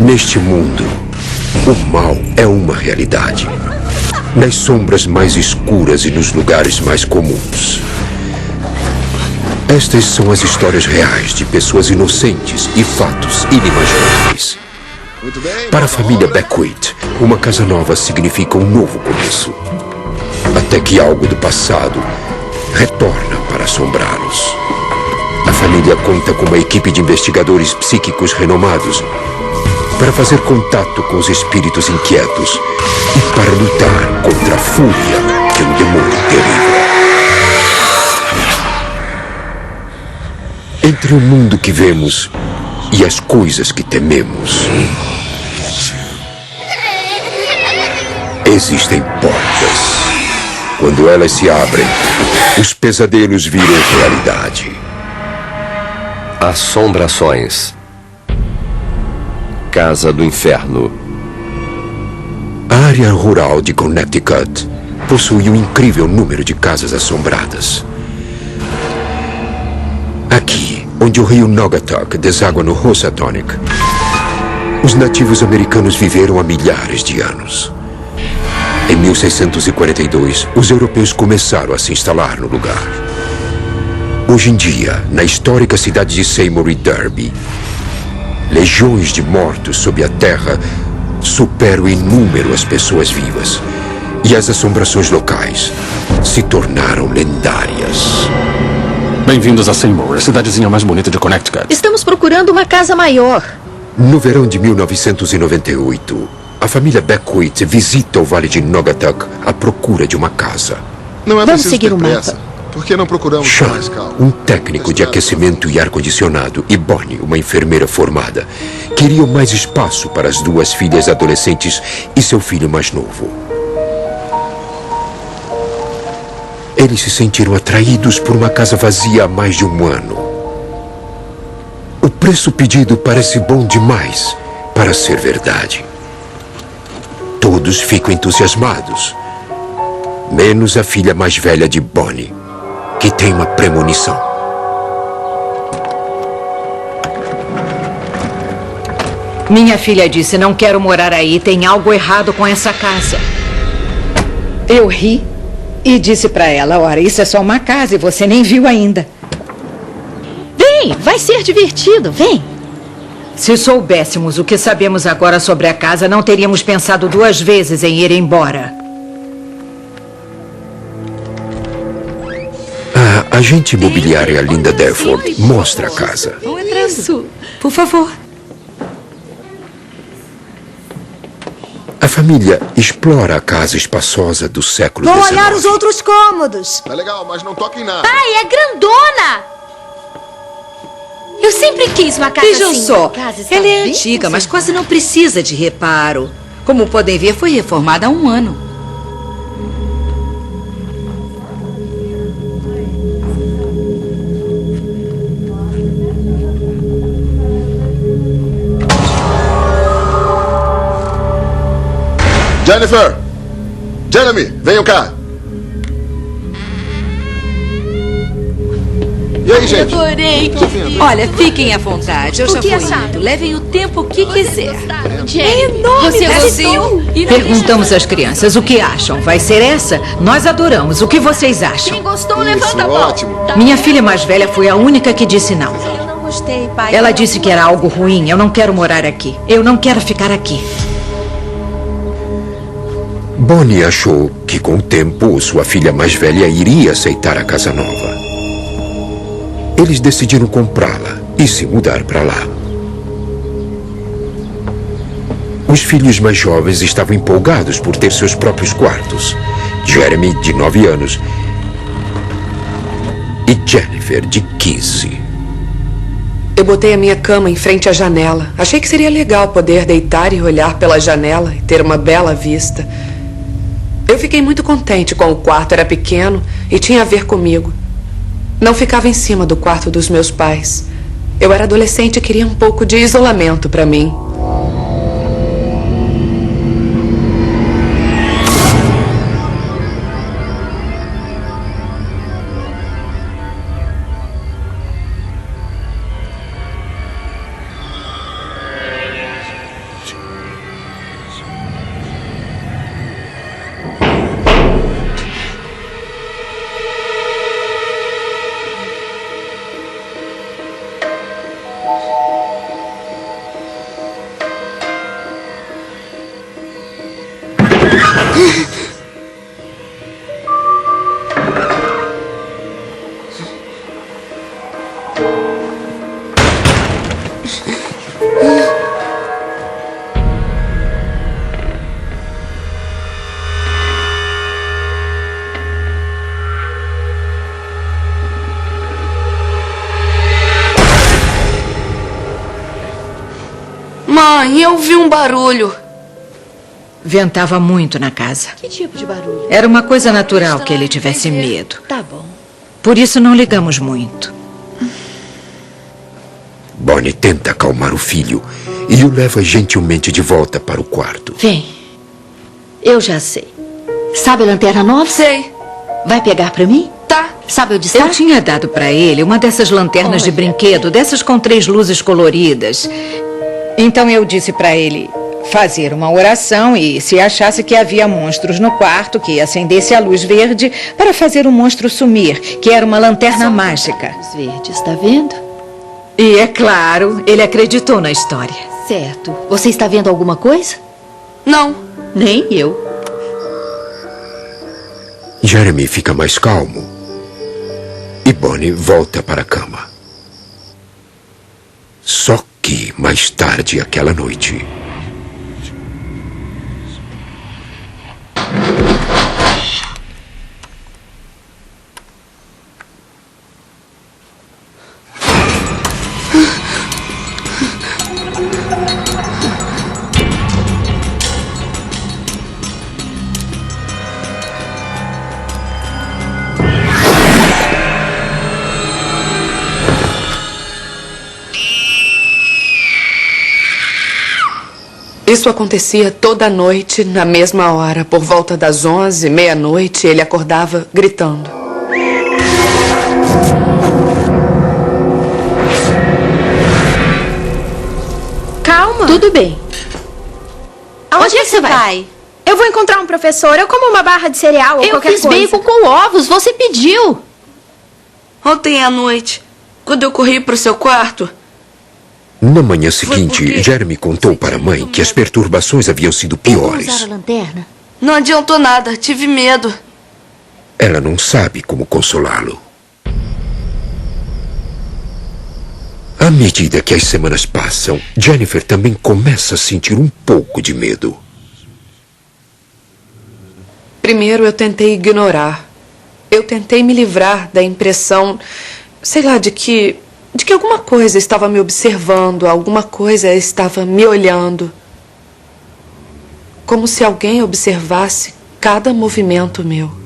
Neste mundo, o mal é uma realidade. Nas sombras mais escuras e nos lugares mais comuns. Estas são as histórias reais de pessoas inocentes e fatos inimagináveis. Para a família Beckwith, uma casa nova significa um novo começo. Até que algo do passado retorna para assombrá-los. A família conta com uma equipe de investigadores psíquicos renomados para fazer contato com os espíritos inquietos e para lutar contra a fúria de um demônio terrível. Entre o mundo que vemos e as coisas que tememos, existem portas. Quando elas se abrem, os pesadelos viram realidade. Assombrações. Casa do Inferno. A área rural de Connecticut possui um incrível número de casas assombradas. Aqui, onde o rio Naugatuck deságua no Housatonic, os nativos americanos viveram há milhares de anos. Em 1642, os europeus começaram a se instalar no lugar. Hoje em dia, na histórica cidade de Seymour e Derby, legiões de mortos sob a terra superam em número as pessoas vivas. E as assombrações locais se tornaram lendárias. Bem-vindos a Seymour, a cidadezinha mais bonita de Connecticut. Estamos procurando uma casa maior. No verão de 1998, a família Beckwith visita o Vale de Naugatuck à procura de uma casa. Não é Vamos preciso seguir ter o pressa. mapa. Por que não procuramos com Sean, mais calma? um técnico de aquecimento e ar-condicionado, e Bonnie, uma enfermeira formada, queriam mais espaço para as duas filhas adolescentes e seu filho mais novo. Eles se sentiram atraídos por uma casa vazia há mais de um ano. O preço pedido parece bom demais para ser verdade. Todos ficam entusiasmados, menos a filha mais velha de Bonnie, que tem uma premonição. Minha filha disse, não quero morar aí, tem algo errado com essa casa. Eu ri e disse pra ela, ora, isso é só uma casa e você nem viu ainda. Vem, vai ser divertido, vem. Se soubéssemos o que sabemos agora sobre a casa, não teríamos pensado duas vezes em ir embora. A agente imobiliária Linda Delford mostra a casa. Isso, por favor. A família explora a casa espaçosa do século XIX. Vou olhar os outros cômodos. Tá legal, mas não toque em nada. Pai, é grandona! Eu sempre quis uma casa Vejam assim. só, A casa está ela é bem antiga, mas conservada. quase não precisa de reparo. Como podem ver, foi reformada há um ano. Jennifer! Jeremy, venham cá! E aí, gente? Adorei. Olha, fiquem à vontade, eu O já que vou acharam? indo. Levem o tempo que quiser. É enorme, Você gostou? gostou? E não Perguntamos às crianças o que acham. Vai ser essa? Nós adoramos. O que vocês acham? Quem gostou, Isso, levanta a mão. ótimo. Minha filha mais velha foi a única que disse não. Eu não gostei, pai. Ela disse que era algo ruim. Eu não quero morar aqui. Eu não quero ficar aqui. Bonnie achou que com o tempo sua filha mais velha iria aceitar a casa nova. Eles decidiram comprá-la e se mudar para lá. Os filhos mais jovens estavam empolgados por ter seus próprios quartos. Jeremy, de 9 anos, e Jennifer, de 15. Eu botei a minha cama em frente à janela. Achei que seria legal poder deitar e olhar pela janela e ter uma bela vista. Eu fiquei muito contente com o quarto. Era pequeno e tinha a ver comigo. Não ficava em cima do quarto dos meus pais. Eu era adolescente e queria um pouco de isolamento para mim. Mãe, eu vi um barulho. Ventava muito na casa. Que tipo de barulho? Era uma coisa natural que ele tivesse medo. Tá bom. Por isso não ligamos muito. Bonnie tenta acalmar o filho e o leva gentilmente de volta para o quarto. Vem. Eu já sei. Sabe a lanterna nova? Sei. Vai pegar pra mim? Tá. Sabe onde está? Eu tinha dado para ele uma dessas lanternas de brinquedo, dessas com 3 luzes coloridas. Então eu disse para ele fazer uma oração e, se achasse que havia monstros no quarto, que acendesse a luz verde para fazer o monstro sumir, que era uma lanterna mágica. Os verdes, tá vendo? E, é claro, ele acreditou na história. Certo. Você está vendo alguma coisa? Não. Nem eu. Jeremy fica mais calmo e Bonnie volta para a cama. Só que, mais tarde aquela noite, Isso acontecia toda noite, na mesma hora. Por volta das 11, meia-noite, ele acordava gritando. Calma. Tudo bem. Aonde é que você vai? Eu vou encontrar um professor. Eu como uma barra de cereal ou Eu qualquer fiz coisa. bacon com ovos. Você pediu. Ontem à noite, quando eu corri para o seu quarto... na manhã seguinte, Jeremy contou para a mãe que as perturbações haviam sido Tentou piores. usar a lanterna? Não adiantou nada, tive medo. Ela não sabe como consolá-lo. À medida que as semanas passam, Jennifer também começa a sentir um pouco de medo. Primeiro eu tentei ignorar. Eu tentei me livrar da impressão, sei lá, de que alguma coisa estava me observando, alguma coisa estava me olhando. Como se alguém observasse cada movimento meu.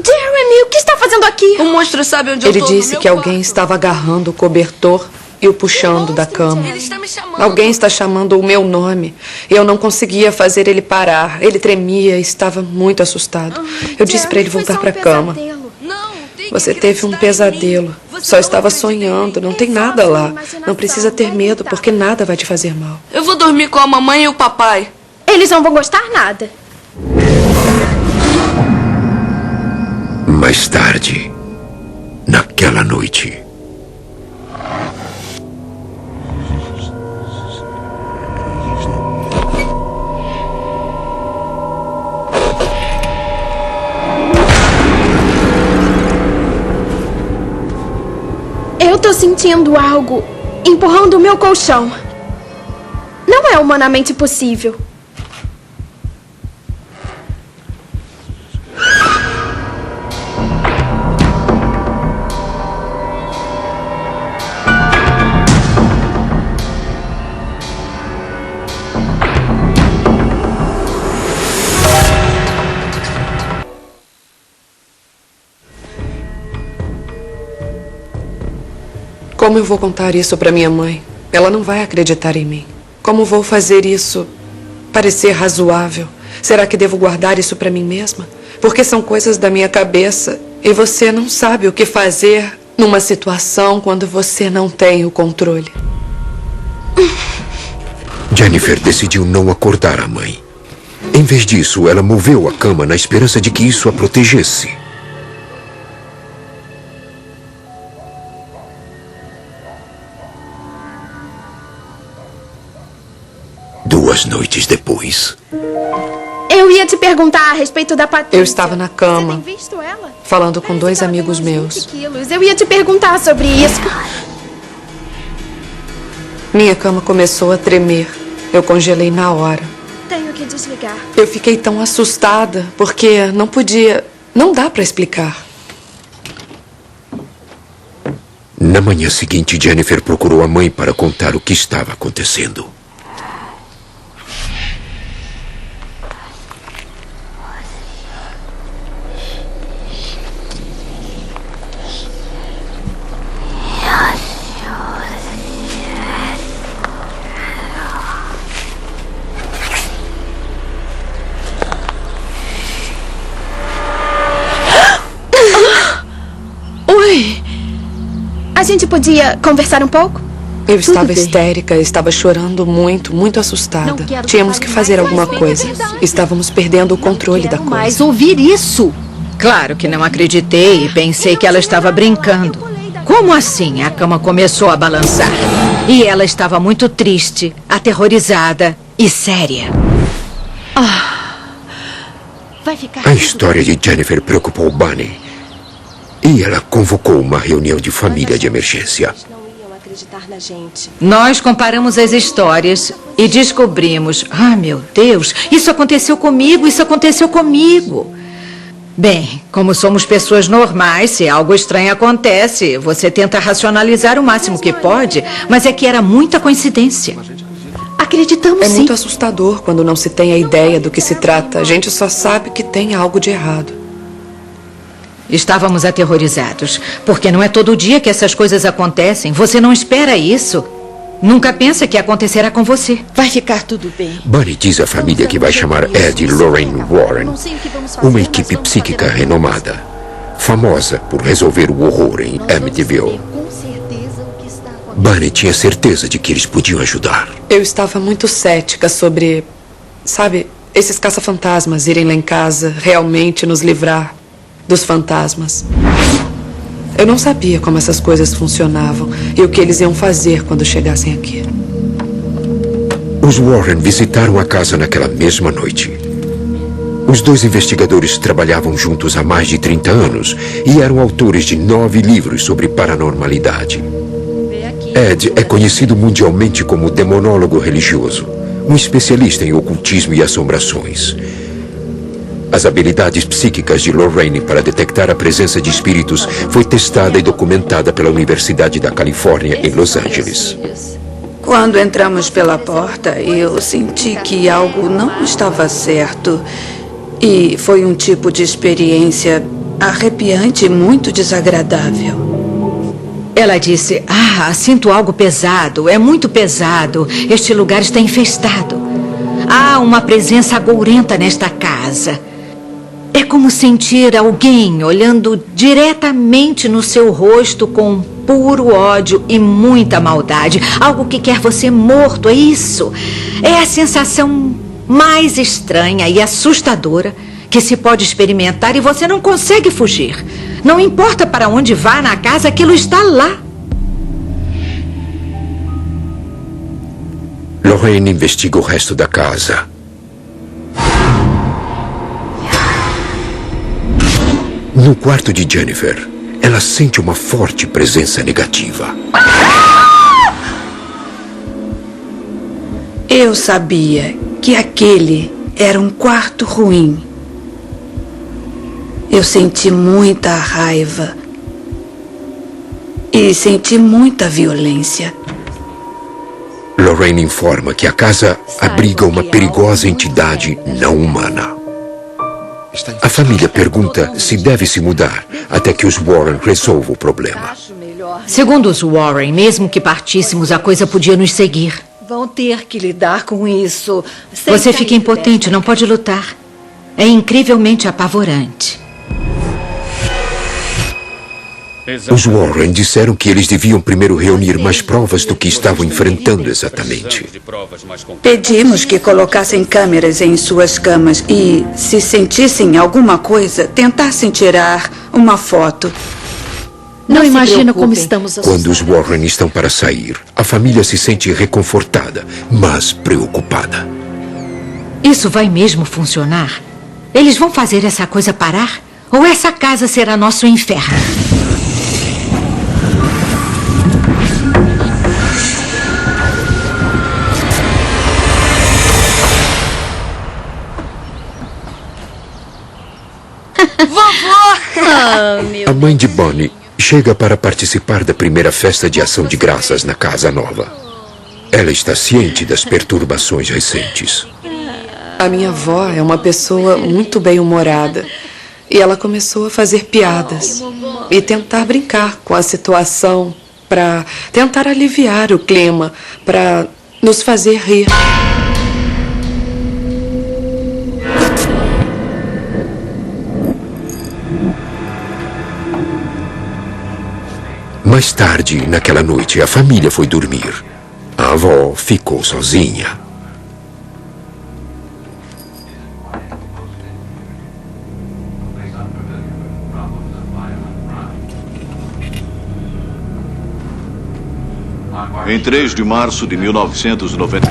Jeremy, o que está fazendo aqui? O monstro sabe onde eu tô. Ele disse que alguém estava agarrando o cobertor e o puxando da cama. Ele está me chamando. Alguém está chamando o meu nome. Eu não conseguia fazer ele parar. Ele tremia e estava muito assustado. Eu disse para ele voltar para a cama. Você teve um pesadelo. Só estava sonhando. Não tem nada lá. Não precisa ter medo, porque nada vai te fazer mal. Eu vou dormir com a mamãe e o papai. Eles não vão gostar nada. Mais tarde, naquela noite, Eu tô sentindo algo empurrando o meu colchão. Não é humanamente possível. Como eu vou contar isso para minha mãe? Ela não vai acreditar em mim. Como vou fazer isso parecer razoável? Será que devo guardar isso para mim mesma? Porque são coisas da minha cabeça e você não sabe o que fazer numa situação quando você não tem o controle. Jennifer decidiu não acordar a mãe. Em vez disso, ela moveu a cama na esperança de que isso a protegesse. Duas noites depois, Eu ia te perguntar a respeito da Patrícia. Eu estava na cama, Você tem visto ela? falando com Parece dois que ela amigos tem uns meus. 20 quilos. Eu ia te perguntar sobre isso. Minha cama começou a tremer. Eu congelei na hora. Tenho que desligar. Eu fiquei tão assustada, porque não podia... Não dá pra explicar. na manhã seguinte, Jennifer procurou a mãe para contar o que estava acontecendo. Oi! A gente podia conversar um pouco? Eu estava bem. histérica, estava chorando muito, muito assustada. Não quero Tínhamos que que fale fazer mais alguma a coisa. respeito. Estávamos perdendo o controle da Quero coisa. mais ouvir isso. Claro que não acreditei e pensei que ela estava brincando. Como assim? A cama começou a balançar. E ela estava muito triste, aterrorizada e séria. Vai ficar A história de Jennifer preocupou Bunny. E ela convocou uma reunião de família de emergência. Não iam acreditar na gente. Nós comparamos as histórias e descobrimos... Ah, meu Deus, isso aconteceu comigo, isso aconteceu comigo. Bem, como somos pessoas normais, se algo estranho acontece, você tenta racionalizar o máximo que pode, mas é que era muita coincidência. Acreditamos É sim. muito assustador quando não se tem a ideia do que se trata. A gente só sabe que tem algo de errado. Estávamos aterrorizados, porque não é todo dia que essas coisas acontecem. Você não espera isso. Nunca pensa que acontecerá com você. Vai ficar tudo bem. Bunny diz à família que vai chamar Ed e Lorraine Warren, uma equipe psíquica renomada, famosa por resolver o horror em Amityville. Com certeza o que está acontecendo. Bunny tinha certeza de que eles podiam ajudar. Eu estava muito cética sobre, sabe, esses caça-fantasmas irem lá em casa realmente nos livrar dos fantasmas. Eu não sabia como essas coisas funcionavam e o que eles iam fazer quando chegassem aqui. Os Warren visitaram a casa naquela mesma noite. Os dois investigadores trabalhavam juntos há mais de 30 anos e eram autores de 9 livros sobre paranormalidade. Ed é conhecido mundialmente como demonólogo religioso, um especialista em ocultismo e assombrações. As habilidades psíquicas de Lorraine para detectar a presença de espíritos foi testada e documentada pela Universidade da Califórnia em Los Angeles. Quando entramos pela porta, eu senti que algo não estava certo. E foi um tipo de experiência arrepiante e muito desagradável. Ela disse, sinto algo pesado, é muito pesado. Este lugar está infestado. Há uma presença agourenta nesta casa. É como sentir alguém olhando diretamente no seu rosto com puro ódio e muita maldade. Algo que quer você morto, é isso. É a sensação mais estranha e assustadora que se pode experimentar e você não consegue fugir. Não importa para onde vá na casa, aquilo está lá. Lorraine investiga o resto da casa. No quarto de Jennifer, ela sente uma forte presença negativa. Eu sabia que aquele era um quarto ruim. Eu senti muita raiva e senti muita violência. Lorraine informa que a casa abriga uma perigosa entidade não humana. A família pergunta se deve se mudar até que os Warren resolvam o problema. Segundo os Warren, mesmo que partíssemos, a coisa podia nos seguir. Vão ter que lidar com isso. sem Você sair fica impotente, não pode lutar. É incrivelmente apavorante. Os Warren disseram que eles deviam primeiro reunir mais provas do que estavam enfrentando exatamente. Pedimos que colocassem câmeras em suas camas e, se sentissem alguma coisa, tentassem tirar uma foto. Não se imagina como preocupem. estamos Quando assustados. os Warren estão para sair, a família se sente reconfortada, mas preocupada. Isso vai mesmo funcionar? Eles vão fazer essa coisa parar? Ou essa casa será nosso inferno? A mãe de Bonnie chega para participar da primeira festa de ação de graças na casa nova. Ela está ciente das perturbações recentes. A minha avó é uma pessoa muito bem-humorada. E ela começou a fazer piadas e tentar brincar com a situação para tentar aliviar o clima, para nos fazer rir. Mais tarde, naquela noite, a família foi dormir. A avó ficou sozinha. Em 3 de março de 1990,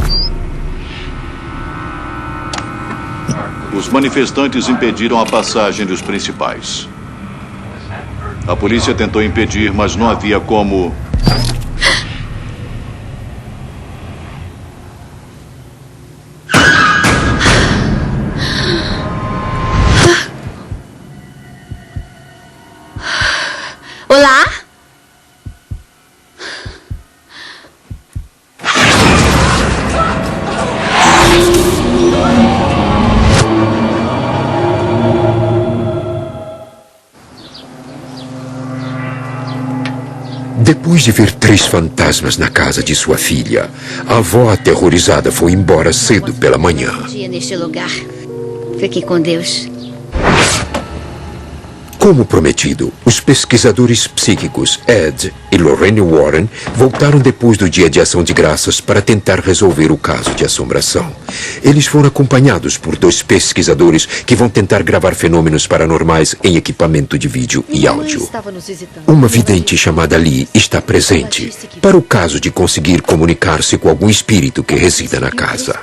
os manifestantes impediram a passagem dos principais. A polícia tentou impedir, mas não havia como... Olá? Depois de ver 3 fantasmas na casa de sua filha, a avó aterrorizada foi embora cedo pela manhã. Dia neste lugar. Fique com Deus. Como prometido, os pesquisadores psíquicos Ed e Lorraine Warren voltaram depois do dia de ação de graças para tentar resolver o caso de assombração. Eles foram acompanhados por 2 pesquisadores que vão tentar gravar fenômenos paranormais em equipamento de vídeo e áudio. Uma vidente chamada Lee está presente para o caso de conseguir comunicar-se com algum espírito que resida na casa.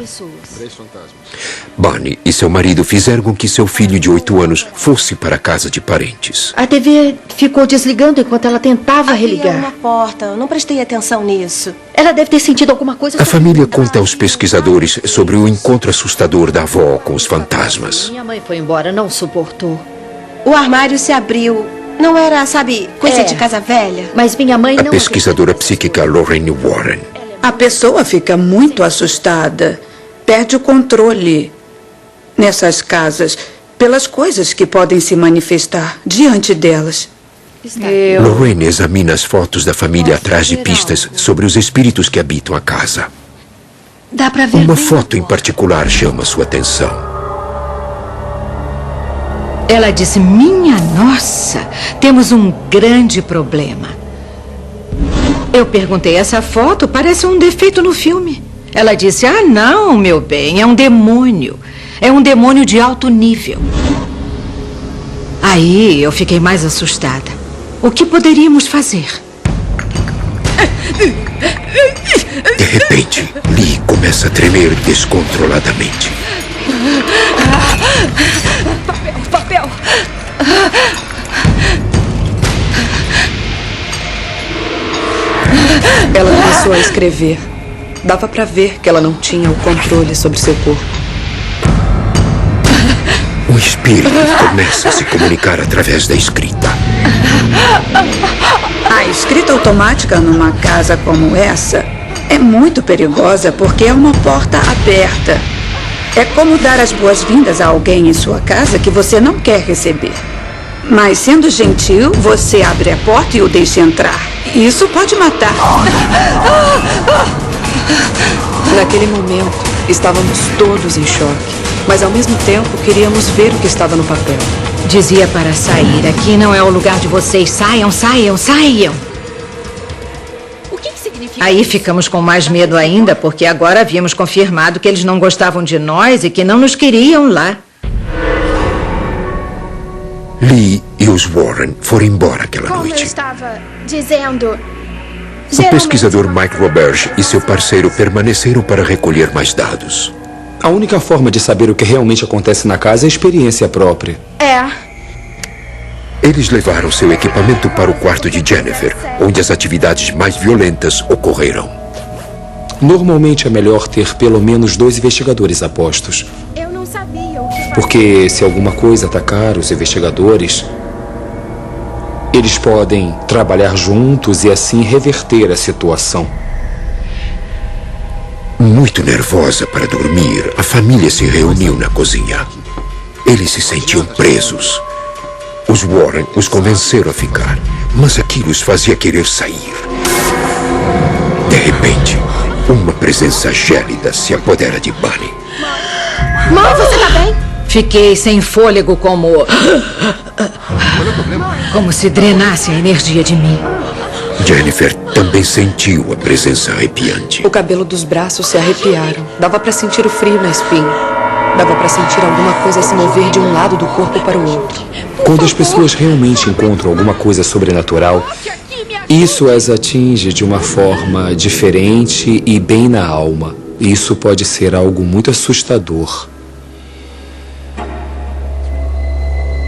Bonnie e seu marido fizeram com que seu filho de 8 anos fosse para a casa de parentes. A TV ficou desligando enquanto ela tentava religar. Uma porta, eu não prestei atenção nisso. Ela deve ter sentido alguma coisa. A família conta aos pesquisadores sobre o encontro assustador da avó com os fantasmas. Minha mãe foi embora, não suportou. O armário se abriu. Não era, sabe, coisa de casa velha? Mas minha mãe A não... pesquisadora psíquica Lorraine Warren. A pessoa fica muito assustada, perde o controle nessas casas pelas coisas que podem se manifestar diante delas. Lorraine examina as fotos da família atrás de pistas sobre os espíritos que habitam a casa. Dá pra ver Uma bem foto em particular chama sua atenção. Ela disse, minha nossa, temos um grande problema. Eu perguntei, essa foto parece um defeito no filme. Ela disse, ah não, meu bem, é um demônio. É um demônio de alto nível. Aí eu fiquei mais assustada. O que poderíamos fazer? De repente, Lee começa a tremer descontroladamente. papel. Ela começou a escrever. Dava pra ver que ela não tinha o controle sobre seu corpo. O espírito começa a se comunicar através da escrita. A escrita automática numa casa como essa é muito perigosa porque é uma porta aberta. É como dar as boas-vindas a alguém em sua casa que você não quer receber. Mas, sendo gentil, você abre a porta e o deixa entrar. Isso pode matar. Naquele momento, estávamos todos em choque. Mas, ao mesmo tempo, queríamos ver o que estava no papel. Dizia para sair. Aqui não é o lugar de vocês. Saiam, saiam, saiam. O que significa Aí isso? ficamos com mais medo ainda, porque agora havíamos confirmado que eles não gostavam de nós e que não nos queriam lá. Lee e os Warren foram embora aquela Como eu noite. estava dizendo... O pesquisador Mike Roberge e seu parceiro permaneceram para recolher mais dados. A única forma de saber o que realmente acontece na casa é a experiência própria. Eles levaram seu equipamento para o quarto de Jennifer, onde as atividades mais violentas ocorreram. Normalmente é melhor ter pelo menos 2 investigadores a postos. Eu não sabia o que fazer. Porque se alguma coisa atacar os investigadores, eles podem trabalhar juntos e assim reverter a situação. Muito nervosa para dormir, a família se reuniu na cozinha. Eles se sentiam presos. Os Warren os convenceram a ficar, mas aquilo os fazia querer sair. De repente, uma presença gélida se apodera de Bunny. Mãe, você tá bem? Fiquei sem fôlego como se drenasse a energia de mim. Jennifer também sentiu a presença arrepiante. O cabelo dos braços se arrepiaram. Dava para sentir o frio na espinha. Dava para sentir alguma coisa se mover de um lado do corpo para o outro. Quando as pessoas realmente encontram alguma coisa sobrenatural, isso as atinge de uma forma diferente e bem na alma. Isso pode ser algo muito assustador.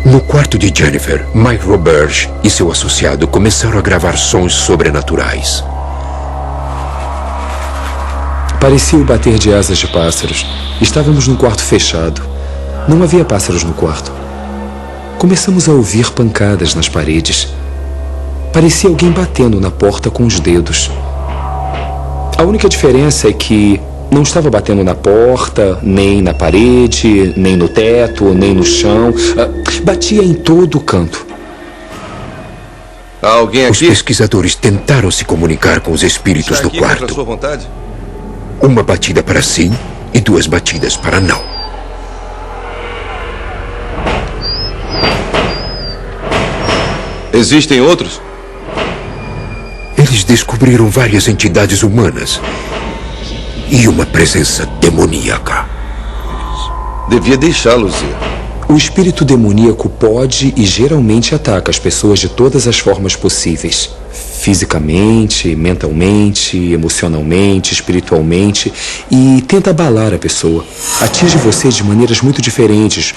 No quarto de Jennifer, Mike Roberge e seu associado começaram a gravar sons sobrenaturais. Parecia o bater de asas de pássaros. Estávamos num quarto fechado. Não havia pássaros no quarto. Começamos a ouvir pancadas nas paredes. Parecia alguém batendo na porta com os dedos. A única diferença é que não estava batendo na porta, nem na parede, nem no teto, nem no chão. Batia em todo o canto. Há alguém aqui? Os pesquisadores tentaram se comunicar com os espíritos Está do aqui contra a quarto. sua vontade? Uma batida para sim e 2 batidas para não. Existem outros? Eles descobriram várias entidades humanas e uma presença demoníaca. Devia deixá-los ir. O espírito demoníaco pode e geralmente ataca as pessoas de todas as formas possíveis. Fisicamente, mentalmente, emocionalmente, espiritualmente, e tenta abalar a pessoa. Atinge você de maneiras muito diferentes,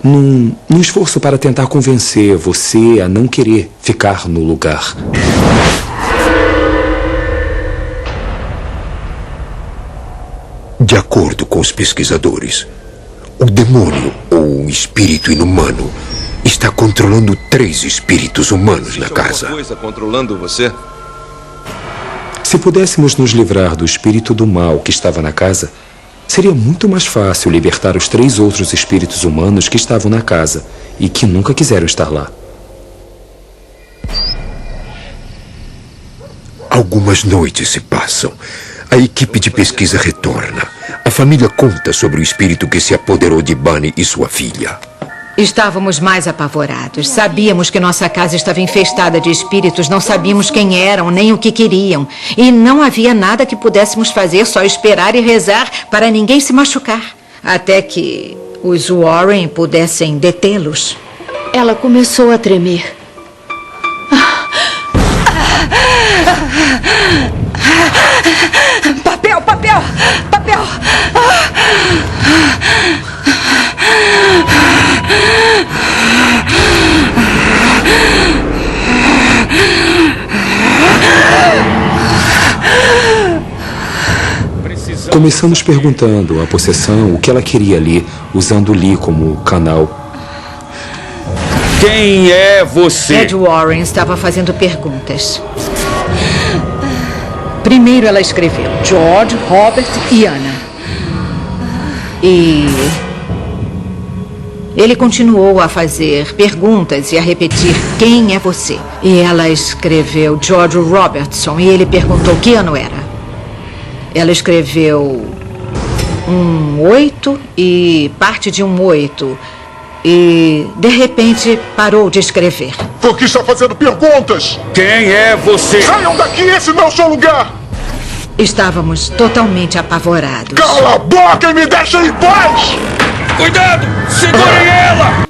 num esforço para tentar convencer você a não querer ficar no lugar. De acordo com os pesquisadores, o demônio ou um espírito inumano está controlando 3 espíritos humanos na casa. Alguma coisa controlando você? Se pudéssemos nos livrar do espírito do mal que estava na casa, seria muito mais fácil libertar os 3 outros espíritos humanos que estavam na casa e que nunca quiseram estar lá. Algumas noites se passam. A equipe de pesquisa retorna. A família conta sobre o espírito que se apoderou de Bunny e sua filha. Estávamos mais apavorados. Sabíamos que nossa casa estava infestada de espíritos, não sabíamos quem eram, nem o que queriam. E não havia nada que pudéssemos fazer, só esperar e rezar para ninguém se machucar. Até que os Warren pudessem detê-los. Ela começou a tremer. Papel, papel, papel. Começamos perguntando à possessão o que ela queria ali, usando Lee como canal. Quem é você? Ed Warren estava fazendo perguntas. Primeiro ela escreveu George, Robert e Anna. E ele continuou a fazer perguntas e a repetir quem é você. E ela escreveu George Robertson e ele perguntou que ano era. Ela escreveu 8 e parte de 8. e, de repente, parou de escrever. Por que está fazendo perguntas? Quem é você? Saiam daqui, esse não é o seu lugar! Estávamos totalmente apavorados. Cala a boca e me deixa em paz! Cuidado! Segurem ela!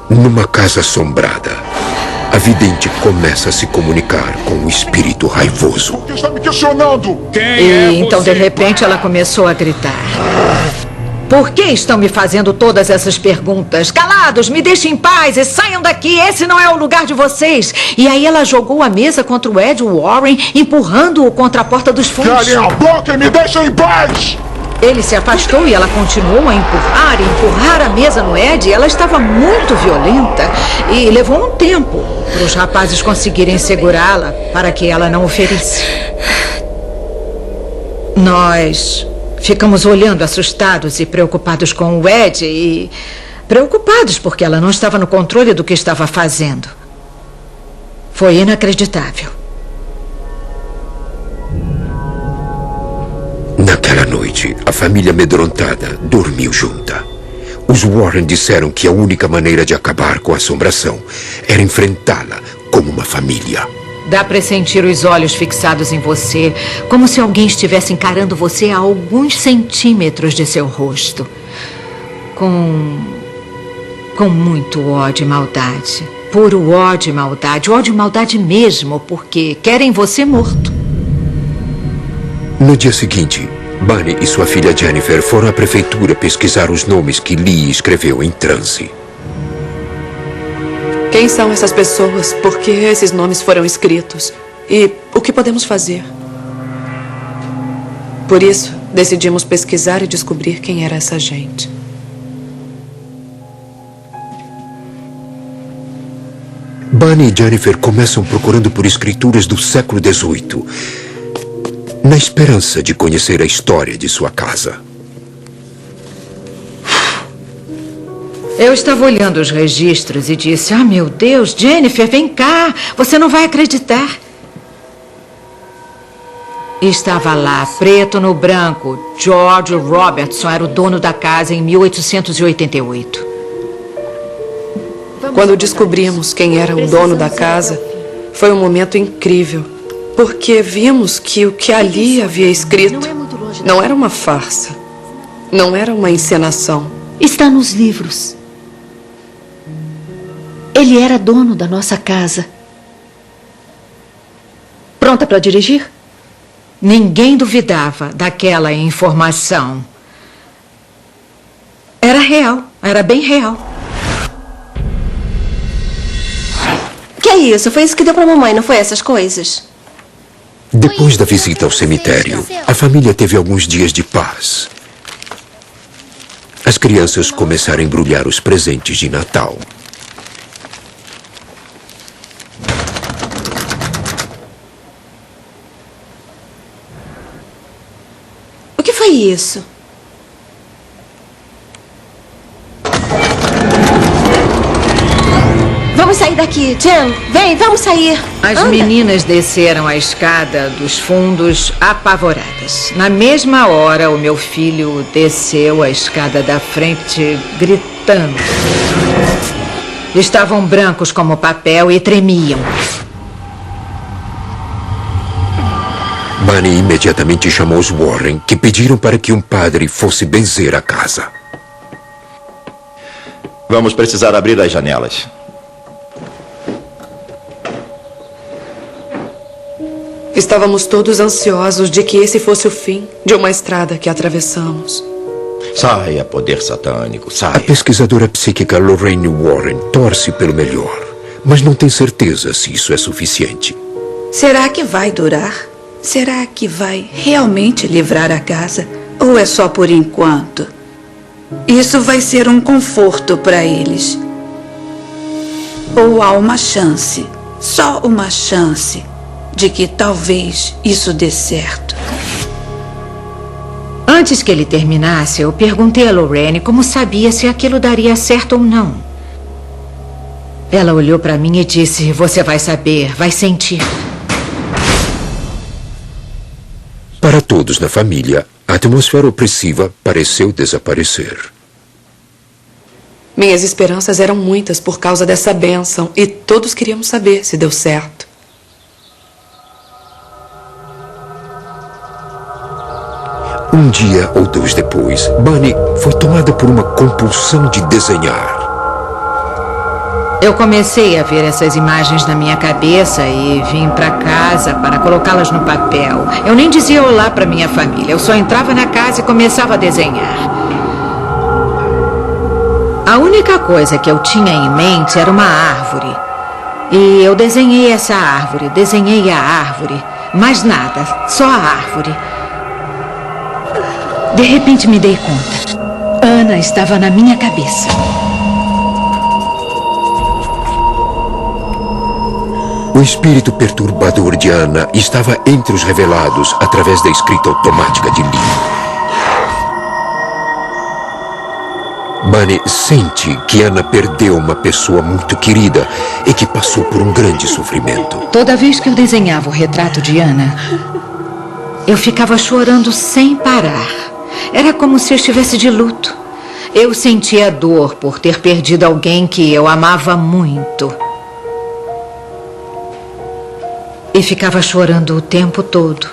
Numa casa assombrada, a vidente começa a se comunicar com um espírito raivoso. Por que está me questionando? E então, de repente, ela começou a gritar. Por que estão me fazendo todas essas perguntas? Calados, me deixem em paz e saiam daqui. Esse não é o lugar de vocês. E aí ela jogou a mesa contra o Ed Warren, empurrando-o contra a porta dos fundos. Calem a boca e me deixem em paz! Ele se afastou e ela continuou a empurrar a mesa no Ed. Ela estava muito violenta e levou um tempo para os rapazes conseguirem segurá-la para que ela não o ferisse. Nós ficamos olhando assustados e preocupados com o Ed e preocupados porque ela não estava no controle do que estava fazendo. Foi inacreditável. Naquela noite, a família amedrontada dormiu junta. Os Warren disseram que a única maneira de acabar com a assombração era enfrentá-la como uma família. Dá para sentir os olhos fixados em você, como se alguém estivesse encarando você a alguns centímetros de seu rosto. Com muito ódio e maldade. Puro ódio e maldade mesmo, porque querem você morto. No dia seguinte, Bunny e sua filha Jennifer foram à prefeitura pesquisar os nomes que Lee escreveu em transe. Quem são essas pessoas? Por que esses nomes foram escritos? E o que podemos fazer? Por isso, decidimos pesquisar e descobrir quem era essa gente. Bunny e Jennifer começam procurando por escrituras do século XVIII, na esperança de conhecer a história de sua casa. Eu estava olhando os registros e disse: "Ah, meu Deus, Jennifer, vem cá, você não vai acreditar." E estava lá, preto no branco, George Robertson era o dono da casa em 1888. Quando descobrimos quem era o dono da casa, foi um momento incrível. Porque vimos que o que ali havia escrito não era uma farsa, não era uma encenação. Está nos livros. Ele era dono da nossa casa. Pronta para dirigir? Ninguém duvidava daquela informação. Era real, era bem real. Que é isso? Foi isso que deu pra mamãe, não foi essas coisas? Depois da visita ao cemitério, a família teve alguns dias de paz. As crianças começaram a embrulhar os presentes de Natal. O que foi isso? Vamos sair daqui, Jen. Vem, vamos sair. As Anda. meninas desceram a escada dos fundos apavoradas. Na mesma hora, o meu filho desceu a escada da frente gritando. Estavam brancos como papel e tremiam. Bunny imediatamente chamou os Warren, que pediram para que um padre fosse benzer a casa. Vamos precisar abrir as janelas. Estávamos todos ansiosos de que esse fosse o fim de uma estrada que atravessamos. Saia, poder satânico, A saia. pesquisadora psíquica Lorraine Warren torce pelo melhor, mas não tem certeza se isso é suficiente. Será que vai durar? Será que vai realmente livrar a casa? Ou é só por enquanto? Isso vai ser um conforto para eles. Ou há uma chance, só uma chance, de que talvez isso dê certo. Antes que ele terminasse, eu perguntei a Lorraine como sabia se aquilo daria certo ou não. Ela olhou para mim e disse: "Você vai saber, vai sentir." Para todos na família, a atmosfera opressiva pareceu desaparecer. Minhas esperanças eram muitas por causa dessa bênção e todos queríamos saber se deu certo. Um dia ou dois depois, Bunny foi tomada por uma compulsão de desenhar. Eu comecei a ver essas imagens na minha cabeça e vim para casa para colocá-las no papel. Eu nem dizia olá para minha família. Eu só entrava na casa e começava a desenhar. A única coisa que eu tinha em mente era uma árvore. E eu desenhei essa árvore, desenhei a árvore. Mais nada, só a árvore. De repente me dei conta. Ana estava na minha cabeça. O espírito perturbador de Ana estava entre os revelados através da escrita automática de Lee. Bunny sente que Ana perdeu uma pessoa muito querida e que passou por um grande sofrimento. Toda vez que eu desenhava o retrato de Ana, eu ficava chorando sem parar. Era como se eu estivesse de luto. Eu sentia dor por ter perdido alguém que eu amava muito. E ficava chorando o tempo todo.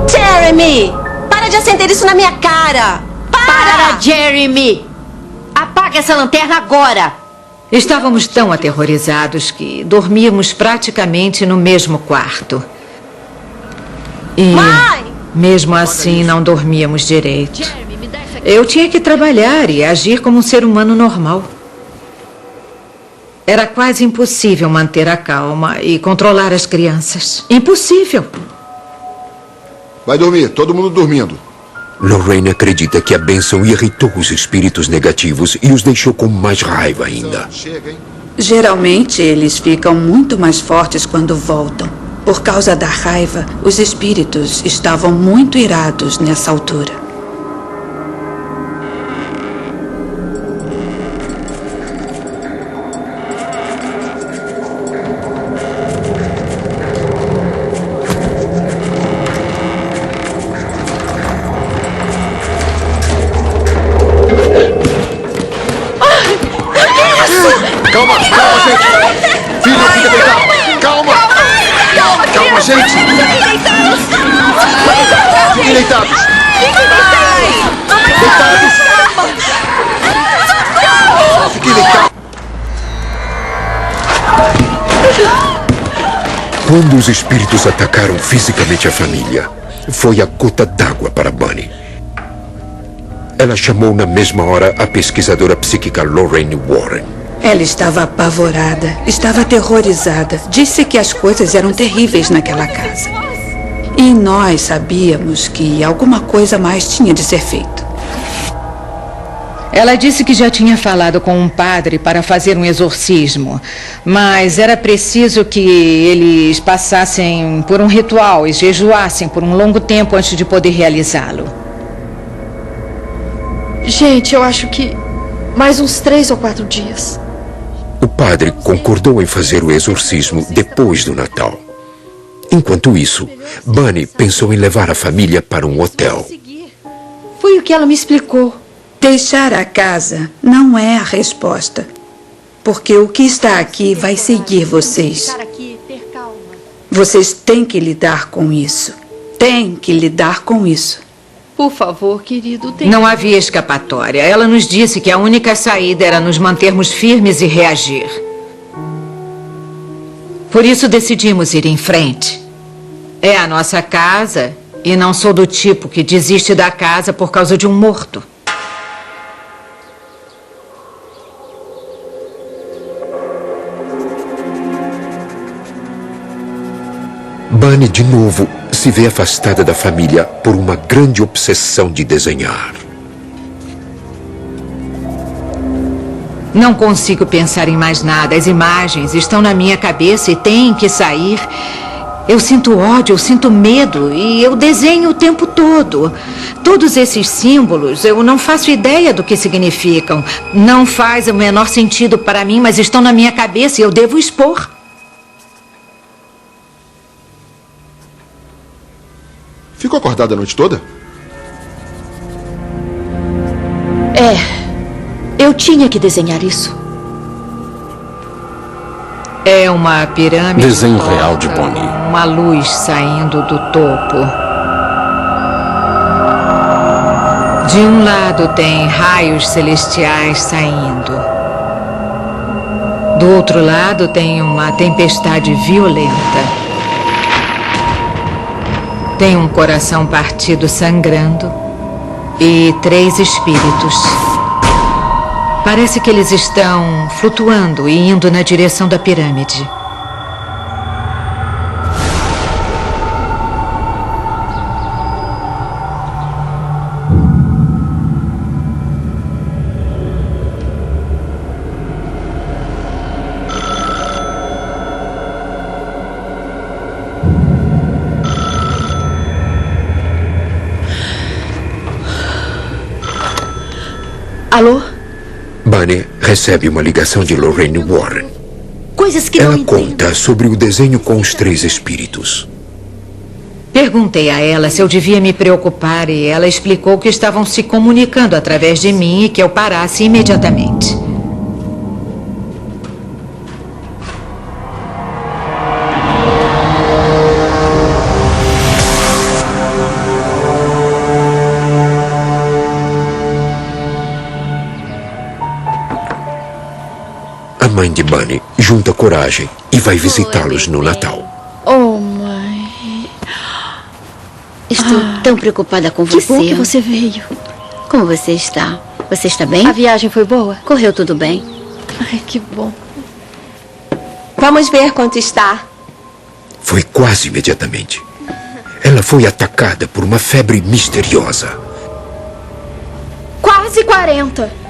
Jeremy! Para de acender isso na minha cara! Para, Jeremy! Apaga essa lanterna agora! Estávamos tão aterrorizados que dormíamos praticamente no mesmo quarto. E, mesmo assim, não dormíamos direito. Eu tinha que trabalhar e agir como um ser humano normal. Era quase impossível manter a calma e controlar as crianças. Impossível. Vai dormir, todo mundo dormindo. Lorraine acredita que a bênção irritou os espíritos negativos e os deixou com mais raiva ainda. Geralmente, eles ficam muito mais fortes quando voltam. Por causa da raiva, os espíritos estavam muito irados nessa altura. Calma, gente! Filho, fica deitado! Calma! Calma, gente! Fiquem deitados! Deitados! Fiquem deitados! Quando os espíritos atacaram fisicamente a família, foi a gota d'água para Bunny. Ela chamou na mesma hora a pesquisadora psíquica Lorraine Warren. Ela estava apavorada, estava aterrorizada. Disse que as coisas eram terríveis naquela casa. E nós sabíamos que alguma coisa mais tinha de ser feita. Ela disse que já tinha falado com um padre para fazer um exorcismo, mas era preciso que eles passassem por um ritual e jejuassem por um longo tempo antes de poder realizá-lo. Gente, eu acho que mais uns 3 ou 4 dias. O padre concordou em fazer o exorcismo depois do Natal. Enquanto isso, Bunny pensou em levar a família para um hotel. Foi o que ela me explicou. Deixar a casa não é a resposta. Porque o que está aqui vai seguir vocês. Vocês têm que lidar com isso. Têm que lidar com isso. Por favor, querido, Não havia escapatória. Ela nos disse que a única saída era nos mantermos firmes e reagir. Por isso decidimos ir em frente. É a nossa casa e não sou do tipo que desiste da casa por causa de um morto. Bunny, de novo, se vê afastada da família por uma grande obsessão de desenhar. Não consigo pensar em mais nada. As imagens estão na minha cabeça e têm que sair. Eu sinto ódio, eu sinto medo e eu desenho o tempo todo. Todos esses símbolos, eu não faço ideia do que significam. Não faz o menor sentido para mim, mas estão na minha cabeça e eu devo expor. Ficou acordada a noite toda? Eu tinha que desenhar isso. É uma pirâmide. Desenho real de Bonnie. Uma luz saindo do topo. De um lado tem raios celestiais saindo. Do outro lado tem uma tempestade violenta. Tem um coração partido sangrando e 3 espíritos. Parece que eles estão flutuando e indo na direção da pirâmide. Alô? Bunny recebe uma ligação de Lorraine Warren. Coisas que não Ela entendo. conta sobre o desenho com os 3 espíritos. Perguntei a ela se eu devia me preocupar e ela explicou que estavam se comunicando através de mim e que eu parasse imediatamente. A mãe de Bunny junta coragem e vai visitá-los no Natal. Oh, mãe. Estou tão preocupada com Que você. bom que você veio. Como você está? Você está bem? A viagem foi boa? Correu tudo bem? Ai, que bom. Vamos ver quanto está. Foi quase imediatamente. Ela foi atacada por uma febre misteriosa. Quase 40.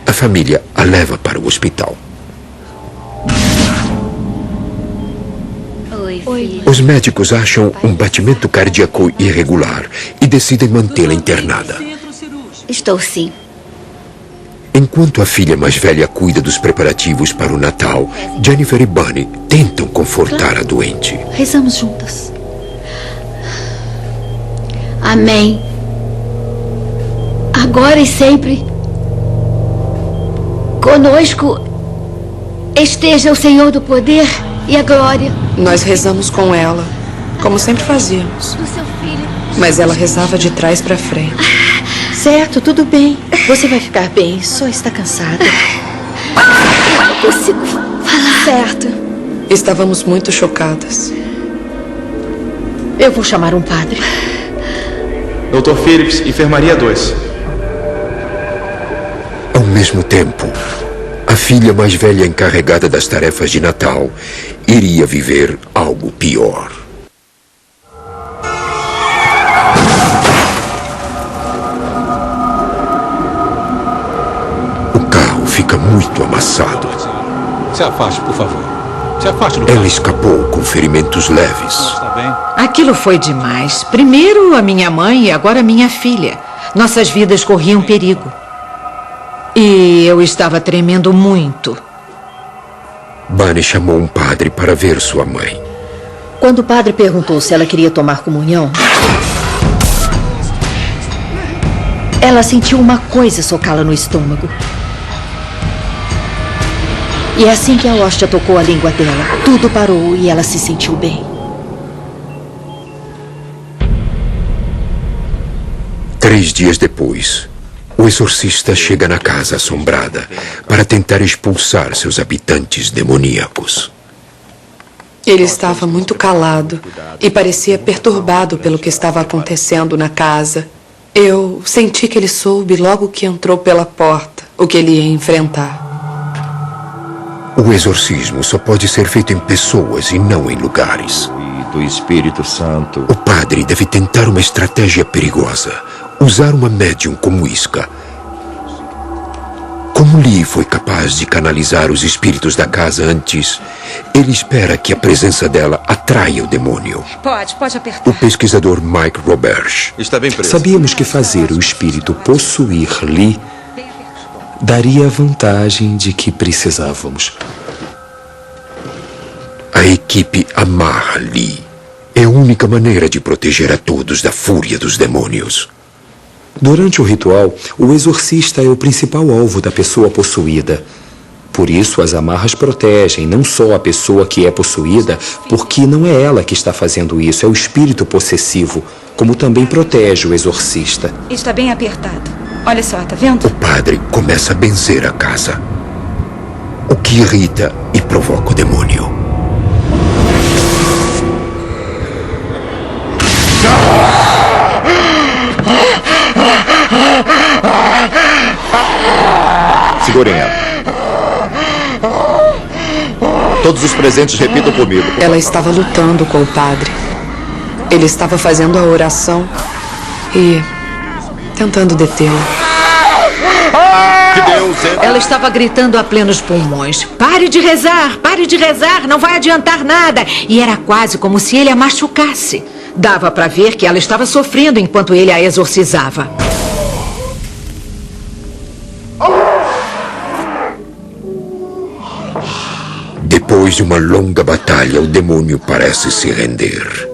A família a leva para o hospital. Oi, filha. Os médicos acham um batimento cardíaco irregular e decidem mantê-la internada. Estou sim. Enquanto a filha mais velha cuida dos preparativos para o Natal, Jennifer e Bunny tentam confortar a doente. Rezamos juntas. Amém. Agora e sempre. Conosco esteja o Senhor do poder e a glória. Nós rezamos com ela, como sempre fazíamos. Do seu filho. Mas ela rezava de trás para frente. Certo, tudo bem. Você vai ficar bem, só está cansada. Eu não consigo falar. Certo. Estávamos muito chocadas. Eu vou chamar um padre. Dr. Phillips, enfermaria 2. Ao mesmo tempo, a filha mais velha encarregada das tarefas de Natal iria viver algo pior. O carro fica muito amassado. Se afaste, por favor. Se afaste do Ela carro. escapou com ferimentos leves. Está bem? Aquilo foi demais. Primeiro a minha mãe e agora a minha filha. Nossas vidas corriam perigo. E eu estava tremendo muito. Bunny chamou um padre para ver sua mãe. Quando o padre perguntou se ela queria tomar comunhão, ela sentiu uma coisa socá-la no estômago. E assim que a hóstia tocou a língua dela, tudo parou e ela se sentiu bem. 3 dias depois, o exorcista chega na casa assombrada para tentar expulsar seus habitantes demoníacos. Ele estava muito calado e parecia perturbado pelo que estava acontecendo na casa. Eu senti que ele soube logo que entrou pela porta o que ele ia enfrentar. O exorcismo só pode ser feito em pessoas e não em lugares. E do Espírito Santo. O padre deve tentar uma estratégia perigosa. Usar uma médium como isca. Como Lee foi capaz de canalizar os espíritos da casa antes, ele espera que a presença dela atraia o demônio. Pode apertar. O pesquisador Mike Roberge. Está bem preso. Sabíamos que fazer o espírito possuir Lee daria a vantagem de que precisávamos. A equipe amarra Lee. É a única maneira de proteger a todos da fúria dos demônios. Durante o ritual, o exorcista é o principal alvo da pessoa possuída. Por isso, as amarras protegem não só a pessoa que é possuída, porque não é ela que está fazendo isso, é o espírito possessivo, como também protege o exorcista. Está bem apertado. Olha só, tá vendo? O padre começa a benzer a casa, o que irrita e provoca o demônio. Segurem ela. Todos os presentes repitam comigo. Ela estava lutando com o padre. Ele estava fazendo a oração e tentando detê-la. Que Deus é... Ela estava gritando a plenos pulmões. Pare de rezar, não vai adiantar nada. E era quase como se ele a machucasse. Dava para ver que ela estava sofrendo enquanto ele a exorcizava. Depois de uma longa batalha, o demônio parece se render.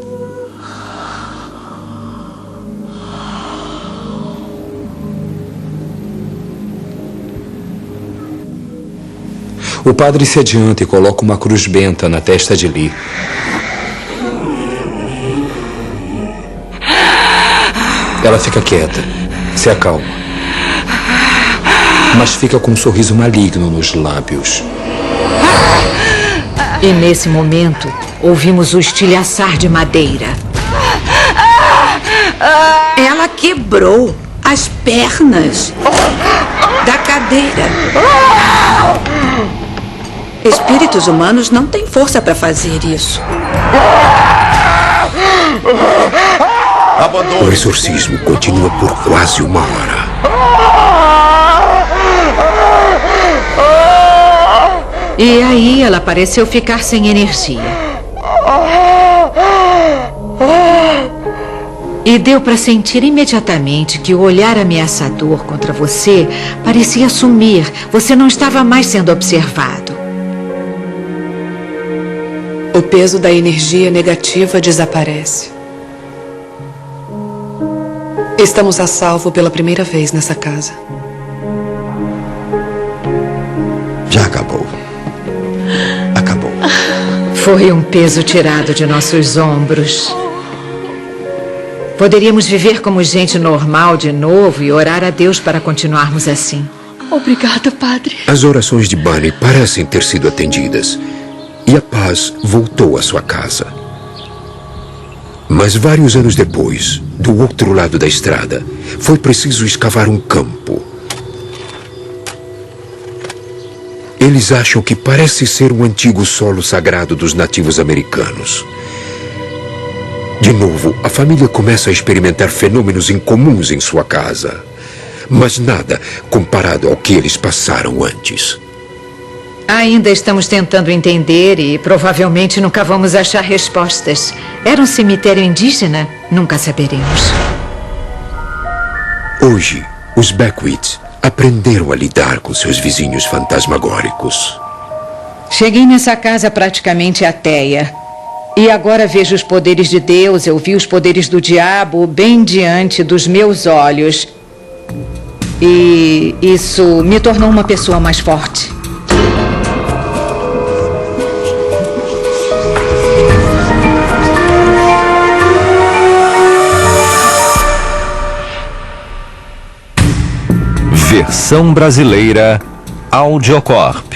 O padre se adianta e coloca uma cruz benta na testa de Lee. Ela fica quieta, se acalma, mas fica com um sorriso maligno nos lábios. E nesse momento, ouvimos o estilhaçar de madeira. Ela quebrou as pernas da cadeira. Espíritos humanos não têm força para fazer isso. O exorcismo continua por quase uma hora. E aí ela pareceu ficar sem energia. E deu para sentir imediatamente que o olhar ameaçador contra você parecia sumir. Você não estava mais sendo observado. O peso da energia negativa desaparece. Estamos a salvo pela primeira vez nessa casa. Já acabou. Acabou. Foi um peso tirado de nossos ombros. Poderíamos viver como gente normal de novo e orar a Deus para continuarmos assim. Obrigada, padre. As orações de Bunny parecem ter sido atendidas e a paz voltou à sua casa. Mas vários anos depois, do outro lado da estrada, foi preciso escavar um campo. Eles acham que parece ser um antigo solo sagrado dos nativos americanos. De novo, a família começa a experimentar fenômenos incomuns em sua casa. Mas nada comparado ao que eles passaram antes. Ainda estamos tentando entender e provavelmente nunca vamos achar respostas. Era um cemitério indígena? Nunca saberemos. Hoje, os Beckwith aprenderam a lidar com seus vizinhos fantasmagóricos. Cheguei nessa casa praticamente ateia. E agora vejo os poderes de Deus, eu vi os poderes do diabo bem diante dos meus olhos. E isso me tornou uma pessoa mais forte. Versão brasileira Audiocorp.